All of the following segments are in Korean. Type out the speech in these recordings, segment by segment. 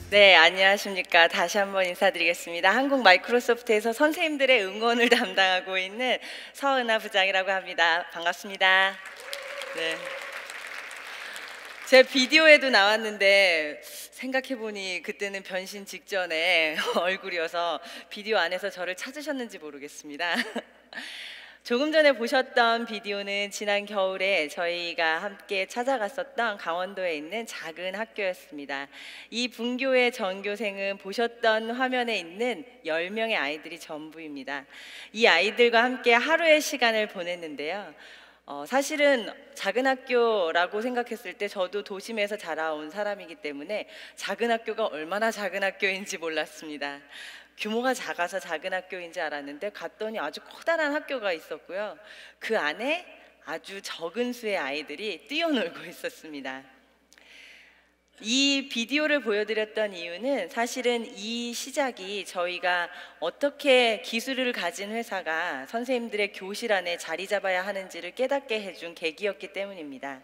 네, 안녕하십니까. 다시 한번 인사드리겠습니다. 한국 마이크로소프트에서 선생님들의 응원을 담당하고 있는 서은아 부장이라고 합니다. 반갑습니다. 네. 제 비디오에도 나왔는데 생각해보니 그때는 변신 직전에 얼굴이어서 비디오 안에서 저를 찾으셨는지 모르겠습니다. 조금 전에 보셨던 비디오는 지난 겨울에 저희가 함께 찾아갔었던 강원도에 있는 작은 학교였습니다. 이 분교의 전교생은 보셨던 화면에 있는 10명의 아이들이 전부입니다. 이 아이들과 함께 하루의 시간을 보냈는데요. 사실은 작은 학교라고 생각했을 때 저도 도심에서 자라온 사람이기 때문에 작은 학교가 얼마나 작은 학교인지 몰랐습니다. 규모가 작아서 작은 학교인지 알았는데 갔더니 아주 커다란 학교가 있었고요. 그 안에 아주 적은 수의 아이들이 뛰어놀고 있었습니다. 이 비디오를 보여드렸던 이유는 사실은 이 시작이 저희가 어떻게 기술을 가진 회사가 선생님들의 교실 안에 자리 잡아야 하는지를 깨닫게 해준 계기였기 때문입니다.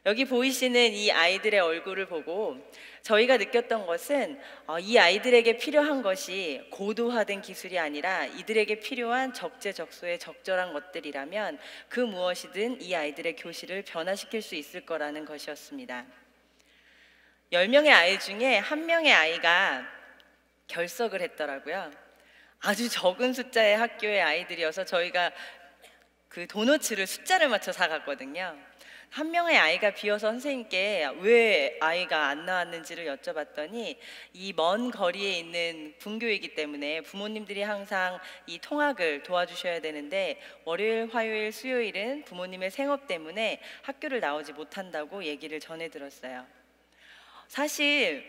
여기 보이시는 이 아이들의 얼굴을 보고 저희가 느꼈던 것은 이 아이들에게 필요한 것이 고도화된 기술이 아니라 이들에게 필요한 적재적소의 적절한 것들이라면 그 무엇이든 이 아이들의 교실을 변화시킬 수 있을 거라는 것이었습니다. 10명의 아이 중에 1명의 아이가 결석을 했더라고요. 아주 적은 숫자의 학교의 아이들이어서 저희가 그 도너츠를 숫자를 맞춰 사갔거든요. 1명의 아이가 비어서 선생님께 왜 아이가 안 나왔는지를 여쭤봤더니 이 먼 거리에 있는 분교이기 때문에 부모님들이 항상 이 통학을 도와주셔야 되는데 월요일, 화요일, 수요일은 부모님의 생업 때문에 학교를 나오지 못한다고 얘기를 전해 들었어요. 사실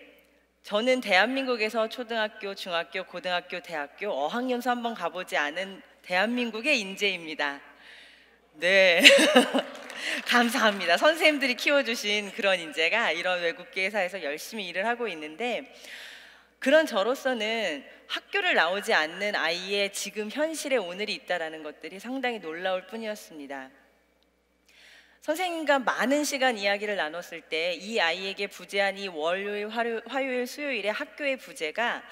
저는 대한민국에서 초등학교, 중학교, 고등학교, 대학교 어학연수 한번 가보지 않은 대한민국의 인재입니다. 네. 감사합니다. 선생님들이 키워주신 그런 인재가 이런 외국계 회사에서 열심히 일을 하고 있는데 그런 저로서는 학교를 나오지 않는 아이의 지금 현실에 오늘이 있다는 것들이 상당히 놀라울 뿐이었습니다. 선생님과 많은 시간 이야기를 나눴을 때 이 아이에게 부재한 이 월요일, 화요일, 수요일에 학교의 부재가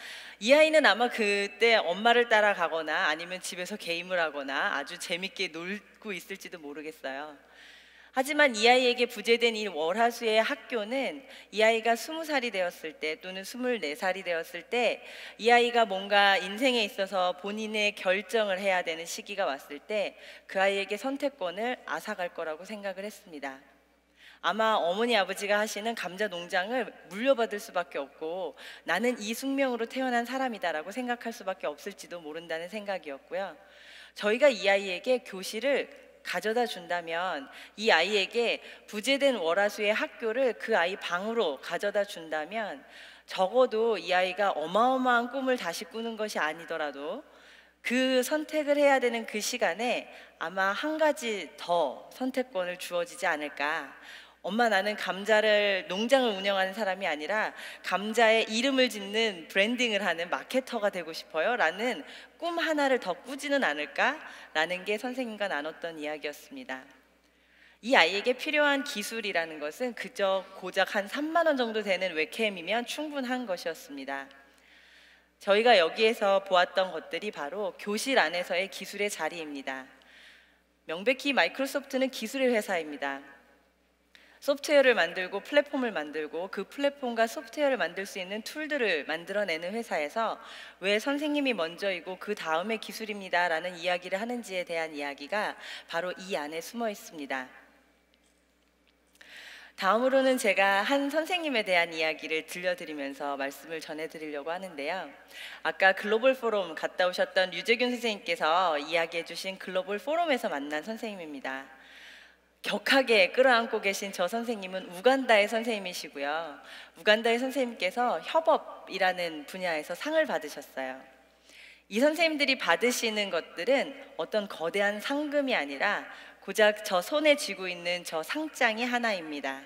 이 아이는 아마 그때 엄마를 따라가거나 아니면 집에서 게임을 하거나 아주 재밌게 놀고 있을지도 모르겠어요. 하지만 이 아이에게 부재된 이 월화수의 학교는 이 아이가 20살이 되었을 때 또는 24살이 되었을 때 이 아이가 뭔가 인생에 있어서 본인의 결정을 해야 되는 시기가 왔을 때 그 아이에게 선택권을 앗아갈 거라고 생각을 했습니다. 아마 어머니 아버지가 하시는 감자 농장을 물려받을 수밖에 없고 나는 이 숙명으로 태어난 사람이다라고 생각할 수밖에 없을지도 모른다는 생각이었고요. 저희가 이 아이에게 교실을 가져다 준다면 이 아이에게 부재된 월화수의 학교를 그 아이 방으로 가져다 준다면 적어도 이 아이가 어마어마한 꿈을 다시 꾸는 것이 아니더라도 그 선택을 해야 되는 그 시간에 아마 한 가지 더 선택권을 주어지지 않을까. 엄마 나는 감자를 농장을 운영하는 사람이 아니라 감자에 이름을 짓는 브랜딩을 하는 마케터가 되고 싶어요 라는 꿈 하나를 더 꾸지는 않을까 라는 게 선생님과 나눴던 이야기였습니다. 이 아이에게 필요한 기술이라는 것은 그저 고작 한 3만 원 정도 되는 웹캠이면 충분한 것이었습니다. 저희가 여기에서 보았던 것들이 바로 교실 안에서의 기술의 자리입니다. 명백히 마이크로소프트는 기술의 회사입니다. 소프트웨어를 만들고 플랫폼을 만들고 그 플랫폼과 소프트웨어를 만들 수 있는 툴들을 만들어내는 회사에서 왜 선생님이 먼저이고 그 다음에 기술입니다 라는 이야기를 하는지에 대한 이야기가 바로 이 안에 숨어 있습니다. 다음으로는 제가 한 선생님에 대한 이야기를 들려드리면서 말씀을 전해드리려고 하는데요. 아까 글로벌 포럼 갔다 오셨던 유재균 선생님께서 이야기해 주신 글로벌 포럼에서 만난 선생님입니다. 격하게 끌어안고 계신 저 선생님은 우간다의 선생님이시고요. 우간다의 선생님께서 협업이라는 분야에서 상을 받으셨어요. 이 선생님들이 받으시는 것들은 어떤 거대한 상금이 아니라 고작 저 손에 쥐고 있는 저 상장이 하나입니다.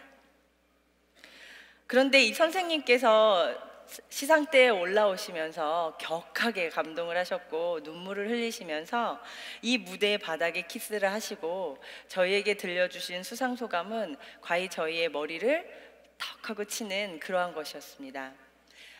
그런데 이 선생님께서 시상대에 올라오시면서 격하게 감동을 하셨고 눈물을 흘리시면서 이 무대의 바닥에 키스를 하시고 저희에게 들려주신 수상소감은 과히 저희의 머리를 턱 하고 치는 그러한 것이었습니다.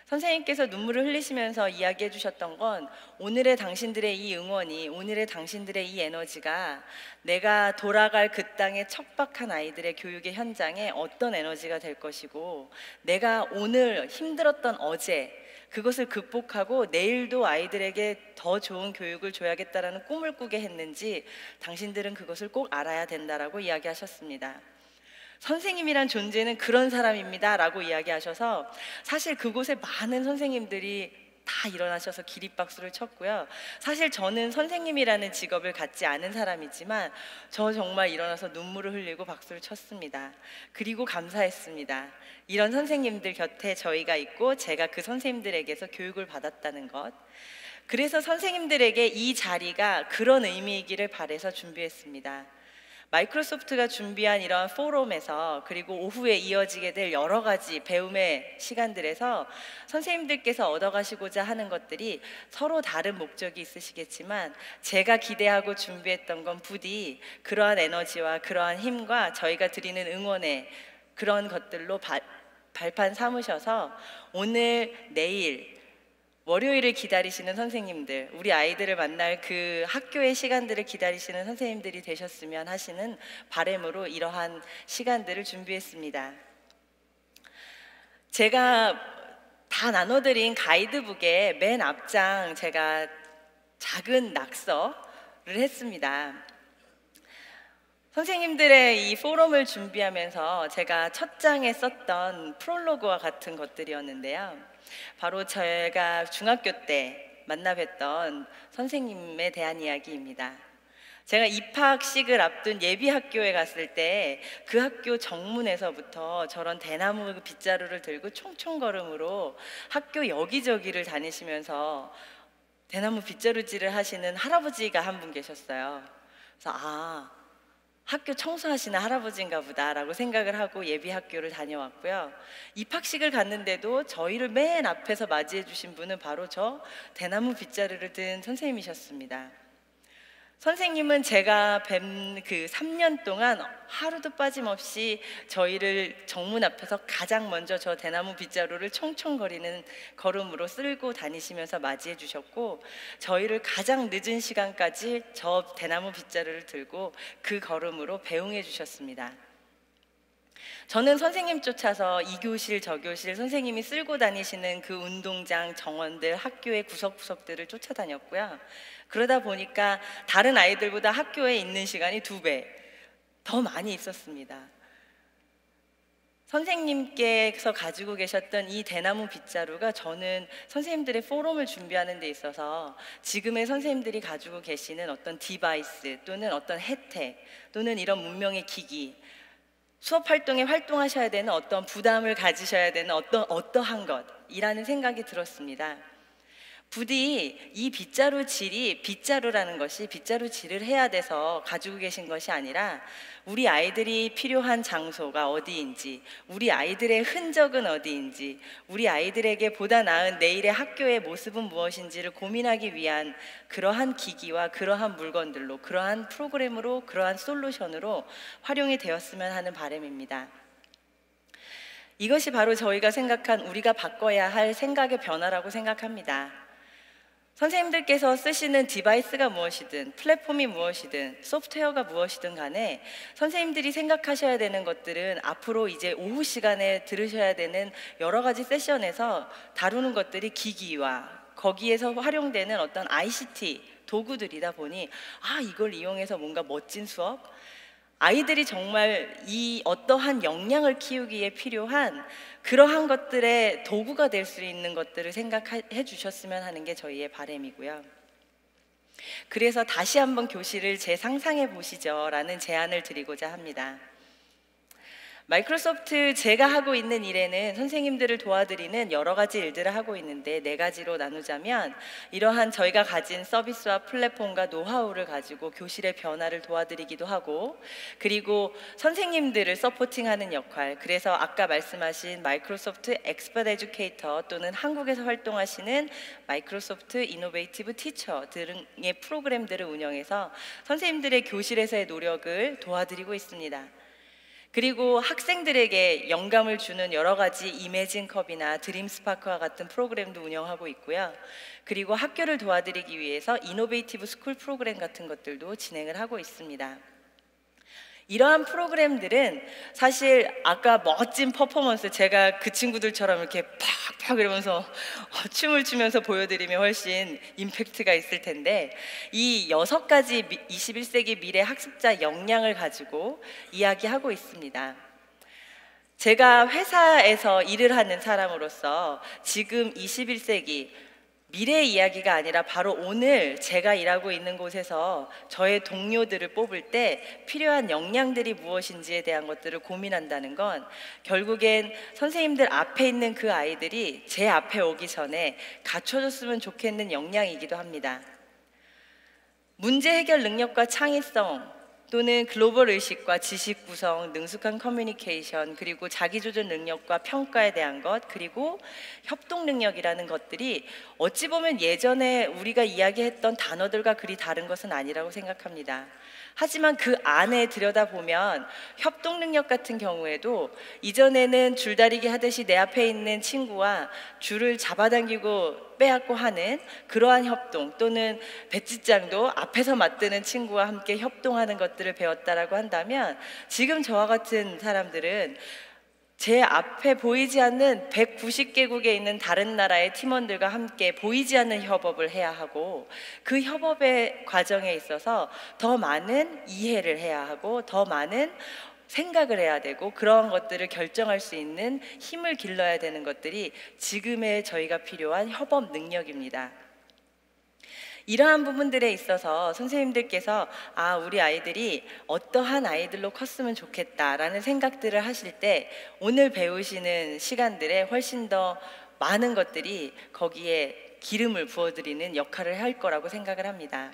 선생님께서 눈물을 흘리시면서 이야기해 주셨던 건 오늘의 당신들의 이 응원이, 오늘의 당신들의 이 에너지가 내가 돌아갈 그 땅의 척박한 아이들의 교육의 현장에 어떤 에너지가 될 것이고, 내가 오늘 힘들었던 어제 그것을 극복하고 내일도 아이들에게 더 좋은 교육을 줘야겠다라는 꿈을 꾸게 했는지 당신들은 그것을 꼭 알아야 된다라고 이야기하셨습니다. 선생님이란 존재는 그런 사람입니다 라고 이야기하셔서, 사실 그곳에 많은 선생님들이 다 일어나셔서 기립박수를 쳤고요. 사실 저는 선생님이라는 직업을 갖지 않은 사람이지만 저 정말 일어나서 눈물을 흘리고 박수를 쳤습니다. 그리고 감사했습니다. 이런 선생님들 곁에 저희가 있고 제가 그 선생님들에게서 교육을 받았다는 것. 그래서 선생님들에게 이 자리가 그런 의미이기를 바라서 준비했습니다. 마이크로소프트가 준비한 이런 포럼에서, 그리고 오후에 이어지게 될 여러 가지 배움의 시간들에서 선생님들께서 얻어가시고자 하는 것들이 서로 다른 목적이 있으시겠지만, 제가 기대하고 준비했던 건 부디 그러한 에너지와 그러한 힘과 저희가 드리는 응원의 그런 것들로 발판 삼으셔서 오늘, 내일, 월요일을 기다리시는 선생님들, 우리 아이들을 만날 그 학교의 시간들을 기다리시는 선생님들이 되셨으면 하시는 바람으로 이러한 시간들을 준비했습니다. 제가 다 나눠드린 가이드북의 맨 앞장 제가 작은 낙서를 했습니다. 선생님들의 이 포럼을 준비하면서 제가 첫 장에 썼던 프롤로그와 같은 것들이었는데요. 바로 제가 중학교 때 만나 뵀던 선생님에 대한 이야기입니다. 제가 입학식을 앞둔 예비 학교에 갔을 때 그 학교 정문에서부터 저런 대나무 빗자루를 들고 총총걸음으로 학교 여기저기를 다니시면서 대나무 빗자루질을 하시는 할아버지가 한 분 계셨어요. 그래서 학교 청소하시는 할아버지인가 보다라고 생각을 하고 예비 학교를 다녀왔고요. 입학식을 갔는데도 저희를 맨 앞에서 맞이해 주신 분은 바로 저 대나무 빗자루를 든 선생님이셨습니다. 선생님은 제가 뵌 그 3년 동안 하루도 빠짐없이 저희를 정문 앞에서 가장 먼저 저 대나무 빗자루를 총총거리는 걸음으로 쓸고 다니시면서 맞이해 주셨고, 저희를 가장 늦은 시간까지 저 대나무 빗자루를 들고 그 걸음으로 배웅해 주셨습니다. 저는 선생님 쫓아서 이 교실 저 교실 선생님이 쓸고 다니시는 그 운동장, 정원들, 학교의 구석구석들을 쫓아다녔고요. 그러다 보니까 다른 아이들보다 학교에 있는 시간이 2배 더 많이 있었습니다. 선생님께서 가지고 계셨던 이 대나무 빗자루가 저는 선생님들의 포럼을 준비하는 데 있어서 지금의 선생님들이 가지고 계시는 어떤 디바이스 또는 어떤 혜택 또는 이런 문명의 기기, 수업 활동에 활동하셔야 되는 어떤 부담을 가지셔야 되는 어떠한 것이라는 생각이 들었습니다. 부디 이 빗자루 질이 빗자루라는 것이 빗자루 질을 해야 돼서 가지고 계신 것이 아니라, 우리 아이들이 필요한 장소가 어디인지, 우리 아이들의 흔적은 어디인지, 우리 아이들에게 보다 나은 내일의 학교의 모습은 무엇인지를 고민하기 위한 그러한 기기와 그러한 물건들로, 그러한 프로그램으로, 그러한 솔루션으로 활용이 되었으면 하는 바람입니다. 이것이 바로 저희가 생각한 우리가 바꿔야 할 생각의 변화라고 생각합니다. 선생님들께서 쓰시는 디바이스가 무엇이든, 플랫폼이 무엇이든, 소프트웨어가 무엇이든 간에 선생님들이 생각하셔야 되는 것들은 앞으로 이제 오후 시간에 들으셔야 되는 여러 가지 세션에서 다루는 것들이 기기와 거기에서 활용되는 어떤 ICT 도구들이다 보니 이걸 이용해서 뭔가 멋진 수업, 아이들이 정말 이 어떠한 역량을 키우기에 필요한 그러한 것들의 도구가 될 수 있는 것들을 생각해 주셨으면 하는 게 저희의 바람이고요. 그래서 다시 한번 교실을 재상상해 보시죠 라는 제안을 드리고자 합니다. 마이크로소프트 제가 하고 있는 일에는 선생님들을 도와드리는 여러 가지 일들을 하고 있는데, 4가지로 나누자면, 이러한 저희가 가진 서비스와 플랫폼과 노하우를 가지고 교실의 변화를 도와드리기도 하고, 그리고 선생님들을 서포팅하는 역할, 그래서 아까 말씀하신 마이크로소프트 엑스퍼트 에듀케이터 또는 한국에서 활동하시는 마이크로소프트 이노베이티브 티처 등의 프로그램들을 운영해서 선생님들의 교실에서의 노력을 도와드리고 있습니다. 그리고 학생들에게 영감을 주는 여러 가지 이매진 컵이나 드림 스파크와 같은 프로그램도 운영하고 있고요. 그리고 학교를 도와드리기 위해서 이노베이티브 스쿨 프로그램 같은 것들도 진행을 하고 있습니다. 이러한 프로그램들은 사실 아까 멋진 퍼포먼스, 제가 그 친구들처럼 이렇게 팍팍 이러면서 춤을 추면서 보여드리면 훨씬 임팩트가 있을 텐데, 이 6가지 21세기 미래 학습자 역량을 가지고 이야기하고 있습니다. 제가 회사에서 일을 하는 사람으로서 지금 21세기 미래 이야기가 아니라 바로 오늘 제가 일하고 있는 곳에서 저의 동료들을 뽑을 때 필요한 역량들이 무엇인지에 대한 것들을 고민한다는 건 결국엔 선생님들 앞에 있는 그 아이들이 제 앞에 오기 전에 갖춰줬으면 좋겠는 역량이기도 합니다. 문제 해결 능력과 창의성, 또는 글로벌 의식과 지식 구성, 능숙한 커뮤니케이션, 그리고 자기조절 능력과 평가에 대한 것, 그리고 협동 능력이라는 것들이 어찌 보면 예전에 우리가 이야기했던 단어들과 그리 다른 것은 아니라고 생각합니다. 하지만 그 안에 들여다보면 협동 능력 같은 경우에도 이전에는 줄다리기 하듯이 내 앞에 있는 친구와 줄을 잡아당기고 빼앗고 하는 그러한 협동, 또는 배지장도 앞에서 맞드는 친구와 함께 협동하는 것들을 배웠다라고 한다면, 지금 저와 같은 사람들은 제 앞에 보이지 않는 190개국에 있는 다른 나라의 팀원들과 함께 보이지 않는 협업을 해야 하고, 그 협업의 과정에 있어서 더 많은 이해를 해야 하고 더 많은 생각을 해야 되고, 그러한 것들을 결정할 수 있는 힘을 길러야 되는 것들이 지금의 저희가 필요한 협업 능력입니다. 이러한 부분들에 있어서 선생님들께서 우리 아이들이 어떠한 아이들로 컸으면 좋겠다라는 생각들을 하실 때 오늘 배우시는 시간들에 훨씬 더 많은 것들이 거기에 기름을 부어드리는 역할을 할 거라고 생각을 합니다.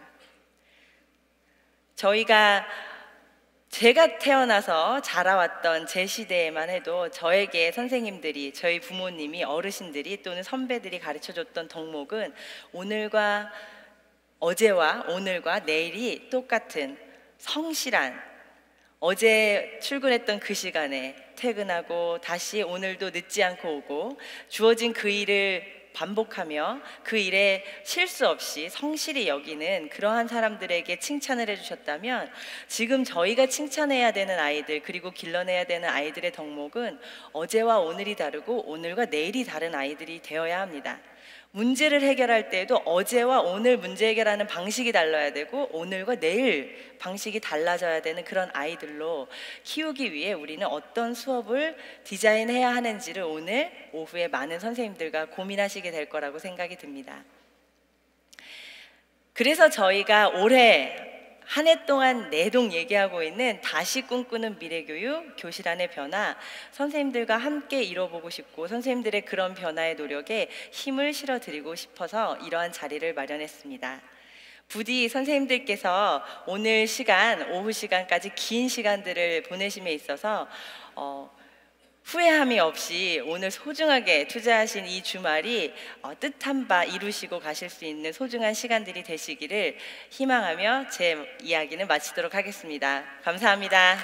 제가 태어나서 자라왔던 제 시대에만 해도 저에게 선생님들이, 저희 부모님이, 어르신들이 또는 선배들이 가르쳐줬던 덕목은 어제와 오늘과 내일이 똑같은 성실한, 어제 출근했던 그 시간에 퇴근하고 다시 오늘도 늦지 않고 오고 주어진 그 일을 반복하며 그 일에 실수 없이 성실히 여기는 그러한 사람들에게 칭찬을 해주셨다면, 지금 저희가 칭찬해야 되는 아이들, 그리고 길러내야 되는 아이들의 덕목은 어제와 오늘이 다르고 오늘과 내일이 다른 아이들이 되어야 합니다. 문제를 해결할 때에도 어제와 오늘 문제 해결하는 방식이 달라야 되고 오늘과 내일 방식이 달라져야 되는 그런 아이들로 키우기 위해 우리는 어떤 수업을 디자인해야 하는지를 오늘 오후에 많은 선생님들과 고민하시게 될 거라고 생각이 듭니다. 그래서 저희가 올해 한 해 동안 내동 얘기하고 있는 다시 꿈꾸는 미래교육, 교실 안의 변화, 선생님들과 함께 이뤄보고 싶고 선생님들의 그런 변화의 노력에 힘을 실어드리고 싶어서 이러한 자리를 마련했습니다. 부디 선생님들께서 오늘 시간, 오후 시간까지 긴 시간들을 보내심에 있어서 후회함이 없이 오늘 소중하게 투자하신 이 주말이 뜻한 바 이루시고 가실 수 있는 소중한 시간들이 되시기를 희망하며 제 이야기는 마치도록 하겠습니다. 감사합니다.